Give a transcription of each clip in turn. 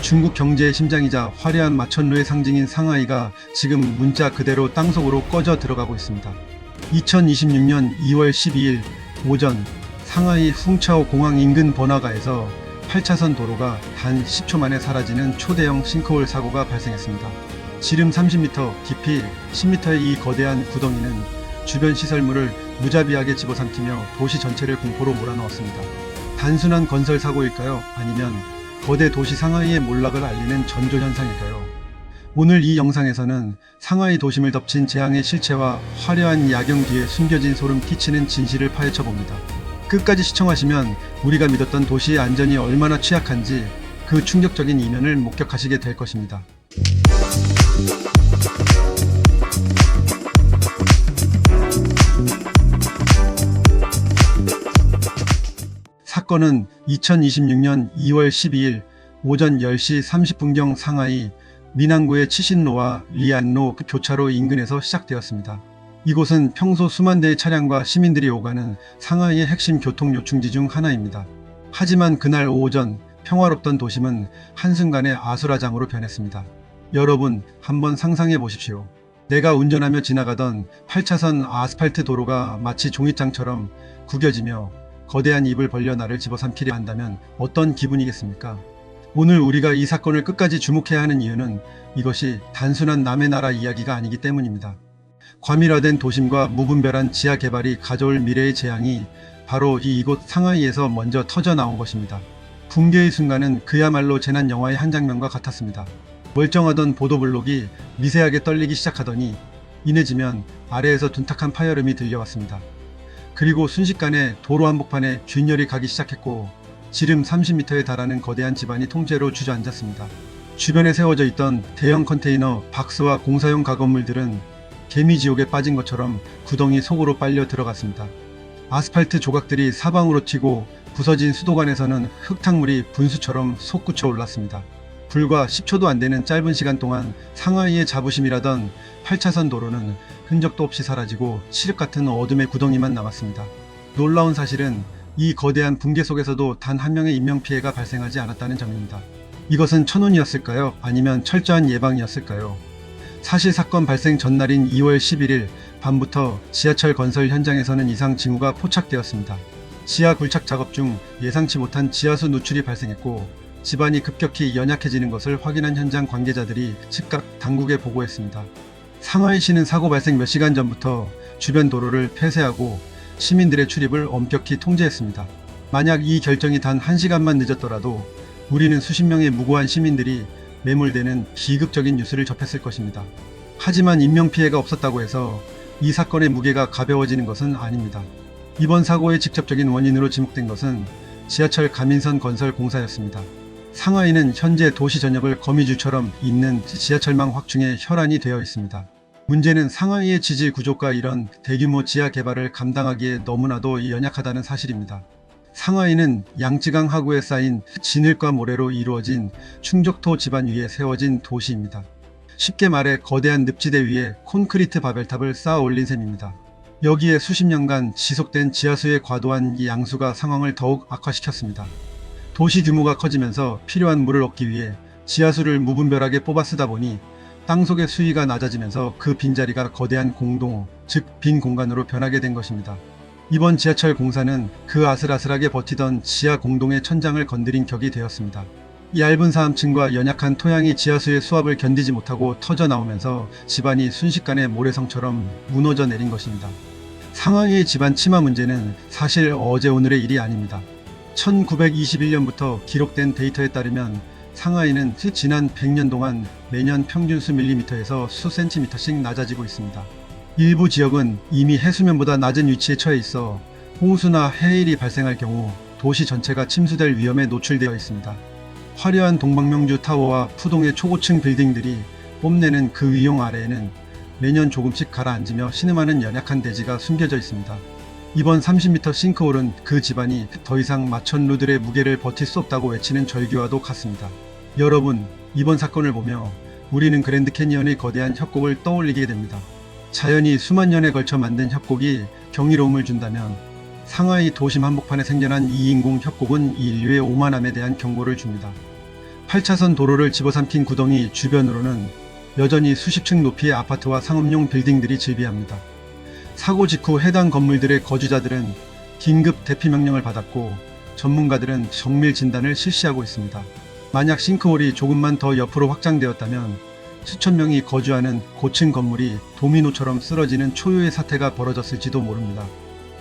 중국 경제의 심장이자 화려한 마천루의 상징인 상하이가 지금 문자 그대로 땅속으로 꺼져 들어가고 있습니다. 2026년 2월 12일 오전 상하이 훅차오 공항 인근 번화가에서 8차선 도로가 단 10초 만에 사라지는 초대형 싱크홀 사고가 발생했습니다. 지름 30m, 깊이 10m의 이 거대한 구덩이는 주변 시설물을 무자비하게 집어삼키며 도시 전체를 공포로 몰아넣었습니다. 단순한 건설 사고일까요? 아니면 거대 도시 상하이의 몰락을 알리는 전조현상일까요? 오늘 이 영상에서는 상하이 도심을 덮친 재앙의 실체와 화려한 야경 뒤에 숨겨진 소름 끼치는 진실을 파헤쳐 봅니다. 끝까지 시청하시면 우리가 믿었던 도시의 안전이 얼마나 취약한지 그 충격적인 이면을 목격하시게 될 것입니다. 사건은 2026년 2월 12일 오전 10시 30분경 상하이 미난구의 치신로와 리안로 교차로 인근에서 시작되었습니다. 이곳은 평소 수만 대의 차량과 시민들이 오가는 상하이의 핵심 교통 요충지 중 하나입니다. 하지만 그날 오전 평화롭던 도심은 한순간에 아수라장으로 변했습니다. 여러분, 한번 상상해 보십시오. 내가 운전하며 지나가던 8차선 아스팔트 도로가 마치 종잇장처럼 구겨지며 거대한 입을 벌려 나를 집어삼키려 한다면 어떤 기분이겠습니까? 오늘 우리가 이 사건을 끝까지 주목해야 하는 이유는 이것이 단순한 남의 나라 이야기가 아니기 때문입니다. 과밀화된 도심과 무분별한 지하 개발이 가져올 미래의 재앙이 바로 이곳 상하이에서 먼저 터져 나온 것입니다. 붕괴의 순간은 그야말로 재난 영화의 한 장면과 같았습니다. 멀쩡하던 보도블록이 미세하게 떨리기 시작하더니 인해지면 아래에서 둔탁한 파열음이 들려왔습니다. 그리고 순식간에 도로 한복판에 균열이 가기 시작했고 지름 30m에 달하는 거대한 지반이 통째로 주저앉았습니다. 주변에 세워져 있던 대형 컨테이너, 박스와 공사용 가건물들은 개미지옥에 빠진 것처럼 구덩이 속으로 빨려 들어갔습니다. 아스팔트 조각들이 사방으로 튀고 부서진 수도관에서는 흙탕물이 분수처럼 솟구쳐 올랐습니다. 불과 10초도 안 되는 짧은 시간 동안 상하이의 자부심이라던 8차선 도로는 흔적도 없이 사라지고 칠흑 같은 어둠의 구덩이만 남았습니다. 놀라운 사실은 이 거대한 붕괴 속에서도 단 한 명의 인명피해가 발생하지 않았다는 점입니다. 이것은 천운이었을까요? 아니면 철저한 예방이었을까요? 사실 사건 발생 전날인 2월 11일 밤부터 지하철 건설 현장에서는 이상 징후가 포착되었습니다. 지하 굴착 작업 중 예상치 못한 지하수 누출이 발생했고 지반이 급격히 연약해지는 것을 확인한 현장 관계자들이 즉각 당국에 보고했습니다. 상하이시는 사고 발생 몇 시간 전부터 주변 도로를 폐쇄하고 시민들의 출입을 엄격히 통제했습니다. 만약 이 결정이 단 1시간만 늦었더라도 우리는 수십 명의 무고한 시민들이 매몰되는 비극적인 뉴스를 접했을 것입니다. 하지만 인명피해가 없었다고 해서 이 사건의 무게가 가벼워지는 것은 아닙니다. 이번 사고의 직접적인 원인으로 지목된 것은 지하철 가민선 건설 공사였습니다. 상하이는 현재 도시 전역을 거미줄처럼 잇는 지하철망 확충에 혈안이 되어 있습니다. 문제는 상하이의 지질 구조가 이런 대규모 지하 개발을 감당하기에 너무나도 연약하다는 사실입니다. 상하이는 양쯔강 하구에 쌓인 진흙과 모래로 이루어진 충족토 지반 위에 세워진 도시입니다. 쉽게 말해 거대한 늪지대 위에 콘크리트 바벨탑을 쌓아 올린 셈입니다. 여기에 수십 년간 지속된 지하수의 과도한 이 양수가 상황을 더욱 악화시켰습니다. 도시 규모가 커지면서 필요한 물을 얻기 위해 지하수를 무분별하게 뽑아 쓰다 보니 땅속의 수위가 낮아지면서 그 빈자리가 거대한 공동, 즉 빈 공간으로 변하게 된 것입니다. 이번 지하철 공사는 그 아슬아슬하게 버티던 지하 공동의 천장을 건드린 격이 되었습니다. 얇은 사암층과 연약한 토양이 지하수의 수압을 견디지 못하고 터져 나오면서 지반이 순식간에 모래성처럼 무너져 내린 것입니다. 상하이의 지반 침하 문제는 사실 어제 오늘의 일이 아닙니다. 1921년부터 기록된 데이터에 따르면 상하이는 지난 100년 동안 매년 평균 수 밀리미터에서 수 센티미터씩 낮아지고 있습니다. 일부 지역은 이미 해수면보다 낮은 위치에 처해 있어 홍수나 해일이 발생할 경우 도시 전체가 침수될 위험에 노출되어 있습니다. 화려한 동방명주 타워와 푸동의 초고층 빌딩들이 뽐내는 그 위용 아래에는 매년 조금씩 가라앉으며 신음하는 연약한 대지가 숨겨져 있습니다. 이번 30m 싱크홀은 그 지반이 더 이상 마천루들의 무게를 버틸 수 없다고 외치는 절규와도 같습니다. 여러분, 이번 사건을 보며 우리는 그랜드 캐니언의 거대한 협곡을 떠올리게 됩니다. 자연이 수만 년에 걸쳐 만든 협곡이 경이로움을 준다면 상하이 도심 한복판에 생겨난 이 인공 협곡은 인류의 오만함에 대한 경고를 줍니다. 8차선 도로를 집어삼킨 구덩이 주변으로는 여전히 수십 층 높이의 아파트와 상업용 빌딩들이 즐비합니다. 사고 직후 해당 건물들의 거주자들은 긴급 대피 명령을 받았고 전문가들은 정밀 진단을 실시하고 있습니다. 만약 싱크홀이 조금만 더 옆으로 확장되었다면 수천 명이 거주하는 고층 건물이 도미노처럼 쓰러지는 초유의 사태가 벌어졌을지도 모릅니다.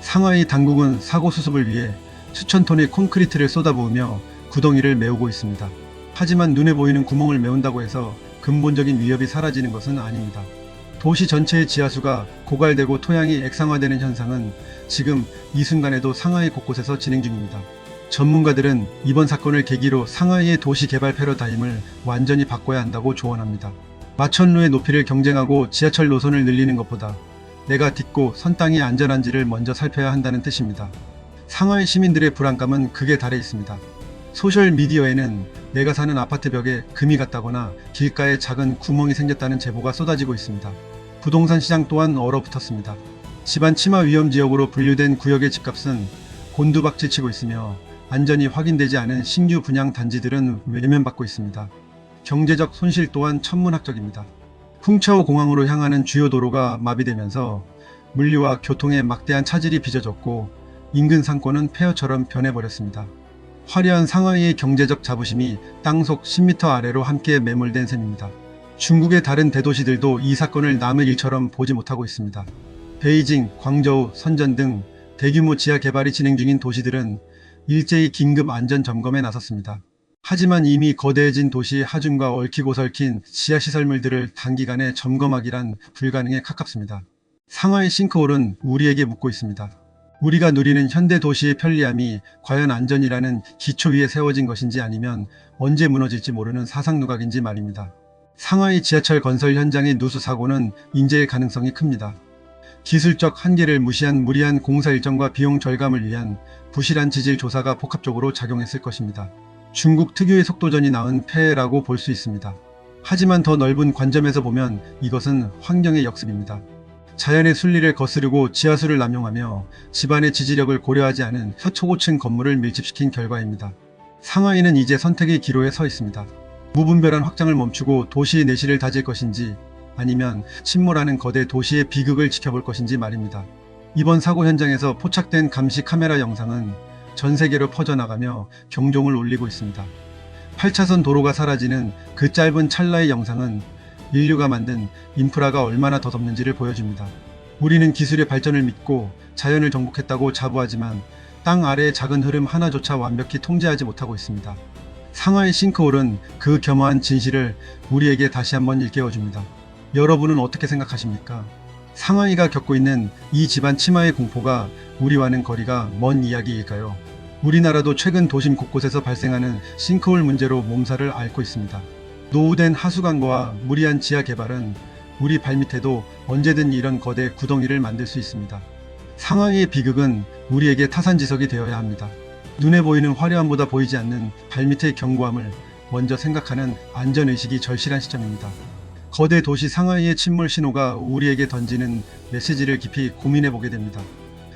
상하이 당국은 사고 수습을 위해 수천 톤의 콘크리트를 쏟아부으며 구덩이를 메우고 있습니다. 하지만 눈에 보이는 구멍을 메운다고 해서 근본적인 위협이 사라지는 것은 아닙니다. 도시 전체의 지하수가 고갈되고 토양이 액상화되는 현상은 지금 이 순간에도 상하이 곳곳에서 진행 중입니다. 전문가들은 이번 사건을 계기로 상하이의 도시 개발 패러다임을 완전히 바꿔야 한다고 조언합니다. 마천루의 높이를 경쟁하고 지하철 노선을 늘리는 것보다 내가 딛고 선 땅이 안전한지를 먼저 살펴야 한다는 뜻입니다. 상하이 시민들의 불안감은 극에 달해 있습니다. 소셜미디어에는 내가 사는 아파트 벽에 금이 갔다거나 길가에 작은 구멍이 생겼다는 제보가 쏟아지고 있습니다. 부동산 시장 또한 얼어붙었습니다. 집안 침하 위험 지역으로 분류된 구역의 집값은 곤두박질치고 있으며 안전이 확인되지 않은 신규 분양 단지들은 외면받고 있습니다. 경제적 손실 또한 천문학적입니다. 풍차오 공항으로 향하는 주요 도로가 마비되면서 물류와 교통에 막대한 차질이 빚어졌고 인근 상권은 폐허처럼 변해버렸습니다. 화려한 상하이의 경제적 자부심이 땅속 10m 아래로 함께 매몰된 셈입니다. 중국의 다른 대도시들도 이 사건을 남의 일처럼 보지 못하고 있습니다. 베이징, 광저우, 선전 등 대규모 지하 개발이 진행 중인 도시들은 일제히 긴급 안전 점검에 나섰습니다. 하지만 이미 거대해진 도시 하중과 얽히고 설킨 지하시설물들을 단기간에 점검하기란 불가능에 가깝습니다. 상하이 싱크홀은 우리에게 묻고 있습니다. 우리가 누리는 현대 도시의 편리함이 과연 안전이라는 기초 위에 세워진 것인지 아니면 언제 무너질지 모르는 사상 누각인지 말입니다. 상하이 지하철 건설 현장의 누수 사고는 인재의 가능성이 큽니다. 기술적 한계를 무시한 무리한 공사 일정과 비용 절감을 위한 부실한 지질 조사가 복합적으로 작용했을 것입니다. 중국 특유의 속도전이 낳은 폐해라고 볼 수 있습니다. 하지만 더 넓은 관점에서 보면 이것은 환경의 역습입니다. 자연의 순리를 거스르고 지하수를 남용하며 집안의 지지력을 고려하지 않은 초고층 건물을 밀집시킨 결과입니다. 상하이는 이제 선택의 기로에 서 있습니다. 무분별한 확장을 멈추고 도시의 내실을 다질 것인지 아니면 침몰하는 거대 도시의 비극을 지켜볼 것인지 말입니다. 이번 사고 현장에서 포착된 감시 카메라 영상은 전 세계로 퍼져나가며 경종을 울리고 있습니다. 8차선 도로가 사라지는 그 짧은 찰나의 영상은 인류가 만든 인프라가 얼마나 더덥는지를 보여줍니다. 우리는 기술의 발전을 믿고 자연을 정복했다고 자부하지만 땅 아래의 작은 흐름 하나조차 완벽히 통제하지 못하고 있습니다. 상하이 싱크홀은 그 겸허한 진실을 우리에게 다시 한번 일깨워줍니다. 여러분은 어떻게 생각하십니까? 상하이가 겪고 있는 이 집안 침하의 공포가 우리와는 거리가 먼 이야기일까요? 우리나라도 최근 도심 곳곳에서 발생하는 싱크홀 문제로 몸살을 앓고 있습니다. 노후된 하수관과 무리한 지하 개발은 우리 발밑에도 언제든 이런 거대 구덩이를 만들 수 있습니다. 상하이의 비극은 우리에게 타산지석이 되어야 합니다. 눈에 보이는 화려함보다 보이지 않는 발밑의 견고함을 먼저 생각하는 안전의식이 절실한 시점입니다. 거대 도시 상하이의 침몰 신호가 우리에게 던지는 메시지를 깊이 고민해보게 됩니다.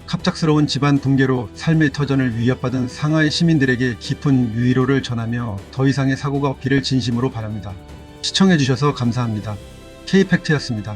갑작스러운 집안 붕괴로 삶의 터전을 위협받은 상하이 시민들에게 깊은 위로를 전하며 더 이상의 사고가 없기를 진심으로 바랍니다. 시청해주셔서 감사합니다. K팩트였습니다.